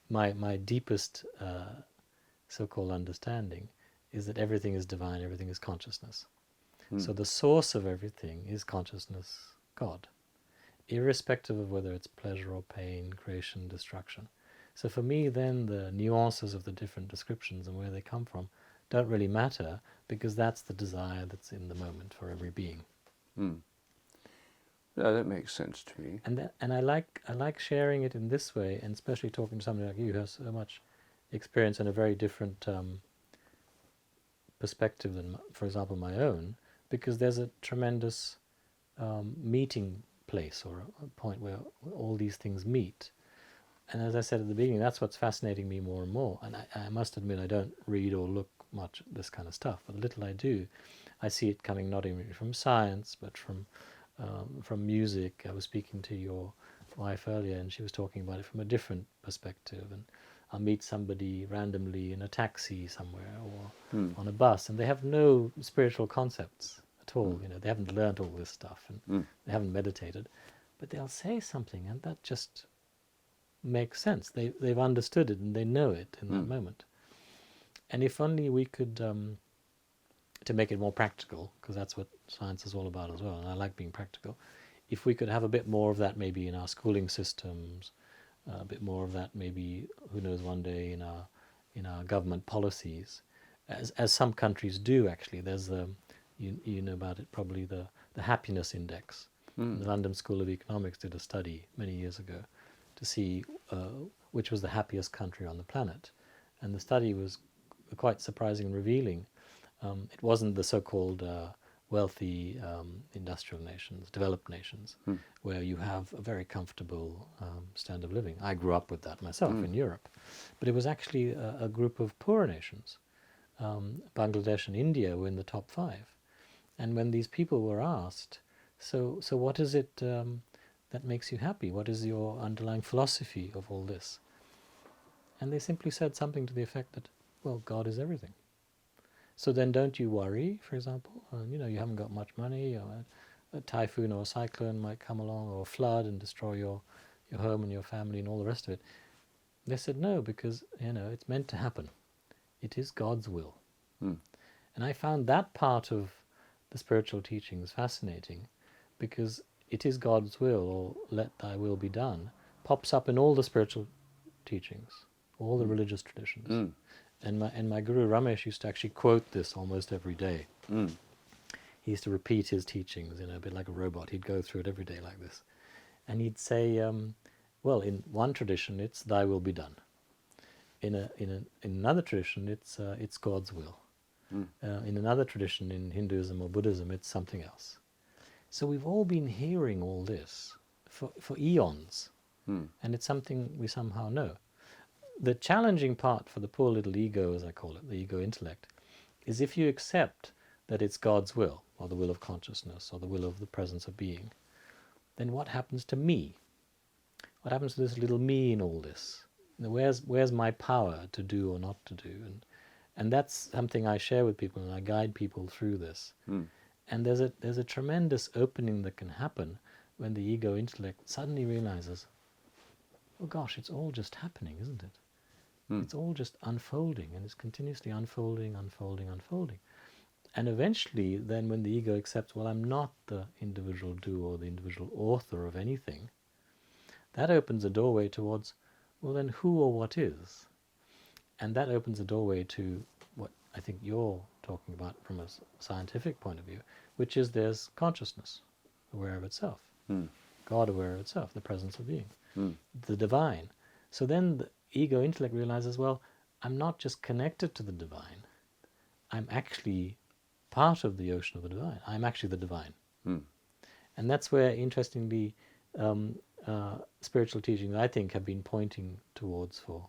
My deepest so-called understanding is that everything is divine, everything is consciousness. So the source of everything is consciousness, God, irrespective of whether it's pleasure or pain, creation, destruction. So for me, then, the nuances of the different descriptions and where they come from don't really matter, because that's the desire that's in the moment for every being. Yeah, that makes sense to me. And I like sharing it in this way, and especially talking to somebody like you who has so much experience and a very different perspective than, for example, my own, because there's a tremendous meeting place, or a point where all these things meet. And as I said at the beginning, that's what's fascinating me more and more. And I must admit, I don't read or look much at this kind of stuff, but the little I do, I see it coming not even from science, but from music. I was speaking to your wife earlier, and she was talking about it from a different perspective. And I'll meet somebody randomly in a taxi somewhere or on a bus, and they have no spiritual concepts at all. You know, they haven't learned all this stuff, and they haven't meditated, but they'll say something, and that just makes sense. They've understood it, and they know it in that moment. And if only we could, to make it more practical, because that's what science is all about as well, and I like being practical, if we could have a bit more of that maybe in our schooling systems, a bit more of that maybe, who knows, one day in our government policies, as some countries do actually. There's you know about it probably, the happiness index. The London School of Economics did a study many years ago to see which was the happiest country on the planet, and the study was quite surprising and revealing. It wasn't the so-called wealthy industrial nations, developed nations, where you have a very comfortable standard of living. I grew up with that myself in Europe. But it was actually a group of poorer nations. Bangladesh and India were in the top 5. And when these people were asked, so what is it that makes you happy? What is your underlying philosophy of all this? And they simply said something to the effect that, well, God is everything. So then don't you worry, for example, you haven't got much money, or a typhoon or a cyclone might come along, or a flood and destroy your home and your family and all the rest of it. They said no, because it's meant to happen. It is God's will. And I found that part of the spiritual teachings fascinating, because it is God's will, or let thy will be done, pops up in all the spiritual teachings, all the religious traditions. And my guru Ramesh used to actually quote this almost every day. He used to repeat his teachings, a bit like a robot. He'd go through it every day like this. And he'd say, well, in one tradition, it's thy will be done. In another tradition, it's God's will. In another tradition, in Hinduism or Buddhism, it's something else. So we've all been hearing all this for eons. And it's something we somehow know. The challenging part for the poor little ego, as I call it, the ego intellect, is if you accept that it's God's will, or the will of consciousness, or the will of the presence of being, then what happens to me? What happens to this little me in all this? Where's my power to do or not to do? And that's something I share with people, and I guide people through this. And there's a tremendous opening that can happen when the ego intellect suddenly realizes, oh gosh, it's all just happening, isn't it? It's all just unfolding, and it's continuously unfolding, unfolding, unfolding. And eventually, then when the ego accepts, well, I'm not the individual doer or the individual author of anything, that opens a doorway towards, well, then who or what is? And that opens a doorway to what I think you're talking about from a scientific point of view, which is there's consciousness, aware of itself, God aware of itself, the presence of being, the divine. So then the ego intellect realizes, well, I'm not just connected to the divine, I'm actually part of the ocean of the divine. I'm actually the divine. And that's where, interestingly, spiritual teachings, I think, have been pointing towards for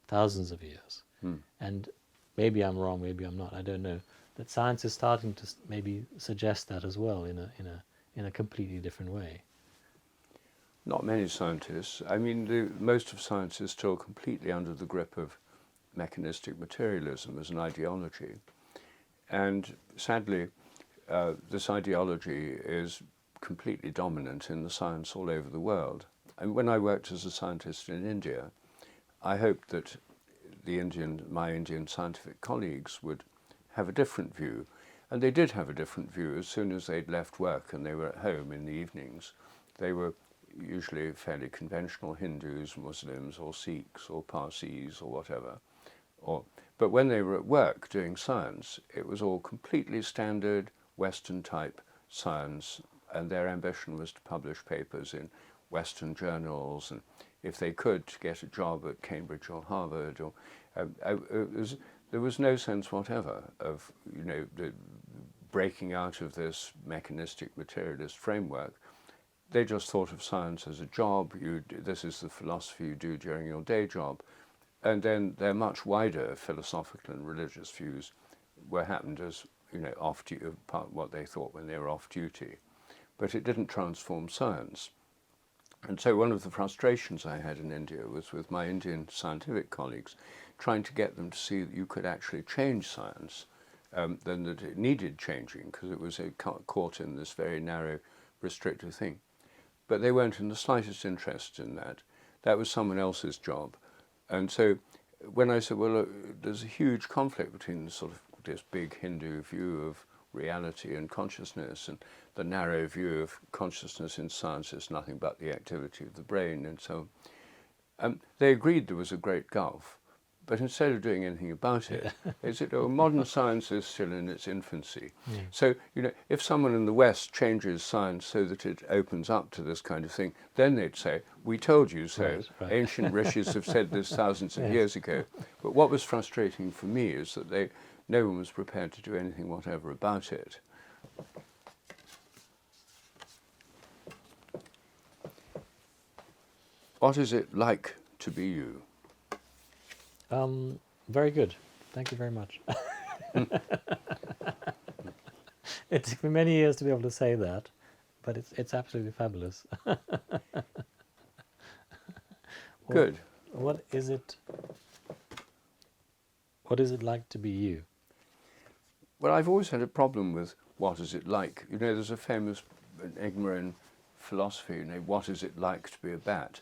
thousands of years. And maybe I'm wrong, maybe I'm not, I don't know. That science is starting to maybe suggest that as well in a completely different way. Not many scientists. I mean, most of science is still completely under the grip of mechanistic materialism as an ideology. And sadly, this ideology is completely dominant in the science all over the world. And when I worked as a scientist in India, I hoped that my Indian scientific colleagues would have a different view. And they did have a different view as soon as they'd left work and they were at home in the evenings. They were usually fairly conventional Hindus, Muslims, or Sikhs, or Parsis, or whatever. But when they were at work doing science, it was all completely standard Western-type science, and their ambition was to publish papers in Western journals, and if they could, to get a job at Cambridge or Harvard. Or there was no sense whatever of the breaking out of this mechanistic materialist framework. They just thought of science as a job. This is the philosophy you do during your day job. And then their much wider philosophical and religious views were happened as, off duty, part what they thought when they were off duty. But it didn't transform science. And so one of the frustrations I had in India was with my Indian scientific colleagues, trying to get them to see that you could actually change science, then that it needed changing, because it was caught in this very narrow, restrictive thing. But they weren't in the slightest interest in that. That was someone else's job. And so when I said, well, look, there's a huge conflict between sort of this big Hindu view of reality and consciousness and the narrow view of consciousness in science is nothing but the activity of the brain and so on. They agreed there was a great gulf, but instead of doing anything about it, they said, oh, modern science is still in its infancy. So, if someone in the West changes science so that it opens up to this kind of thing, then they'd say, we told you so. Right. Ancient rishis have said this thousands of years ago. But what was frustrating for me is that no one was prepared to do anything whatever about it. What is it like to be you? Very good. Thank you very much. It took me many years to be able to say that, but it's absolutely fabulous. Good. What is it? What is it like to be you? Well, I've always had a problem with what is it like. There's a famous enigma in philosophy, what is it like to be a bat?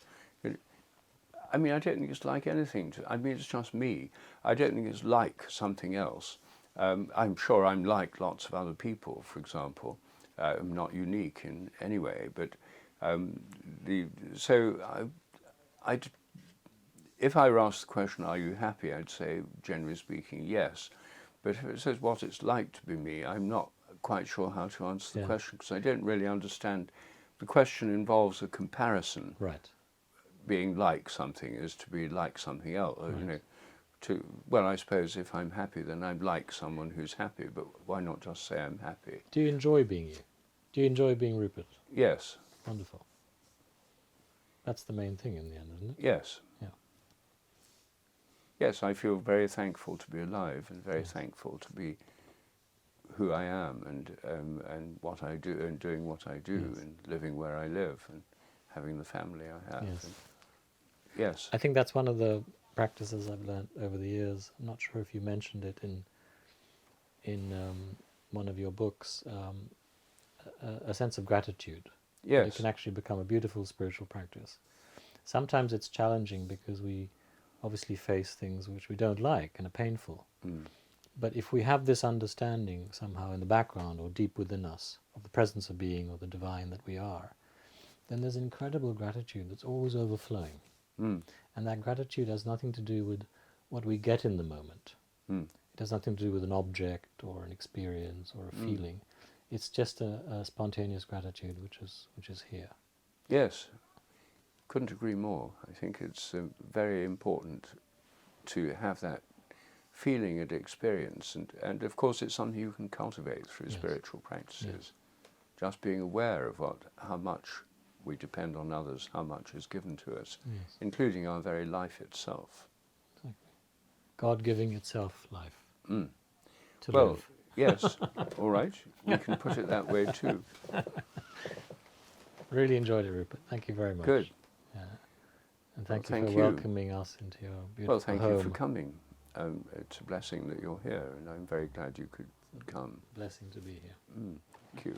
I mean, I don't think it's like anything. It's just me. I don't think it's like something else. I'm sure I'm like lots of other people, for example. I'm not unique in any way, but if I were asked the question, are you happy, I'd say, generally speaking, yes. But if it says what it's like to be me, I'm not quite sure how to answer the question, because I don't really understand. The question involves a comparison. Right. Being like something is to be like something else. Right. I suppose if I'm happy, then I'm like someone who's happy, but why not just say I'm happy? Do you enjoy being you? Do you enjoy being Rupert? Yes. Wonderful. That's the main thing in the end, isn't it? Yes. Yeah. Yes, I feel very thankful to be alive and very thankful to be who I am and what I do and doing what I do and living where I live and having the family I have. Yes. Yes. I think that's one of the practices I've learned over the years. I'm not sure if you mentioned it in one of your books. A sense of gratitude. Yes. It can actually become a beautiful spiritual practice. Sometimes it's challenging because we obviously face things which we don't like and are painful. Mm. But if we have this understanding somehow in the background or deep within us of the presence of being or the divine that we are, then there's incredible gratitude that's always overflowing. Mm. And that gratitude has nothing to do with what we get in the moment. Mm. It has nothing to do with an object or an experience or a feeling. It's just a spontaneous gratitude which is here. Yes, couldn't agree more. I think it's very important to have that feeling and experience, and of course it's something you can cultivate through Yes. spiritual practices. Yes. Just being aware of how much we depend on others, how much is given to us, Yes. including our very life itself. Exactly. God giving itself life. Mm. To Well, live. yes, all right, we can put it that way too. Really enjoyed it, Rupert. Thank you very much. Good. And thank you thank for you. welcoming us into your beautiful Well, thank home. you for coming. It's a blessing that you're here, and I'm very glad you could come. Blessing to be here. Thank you.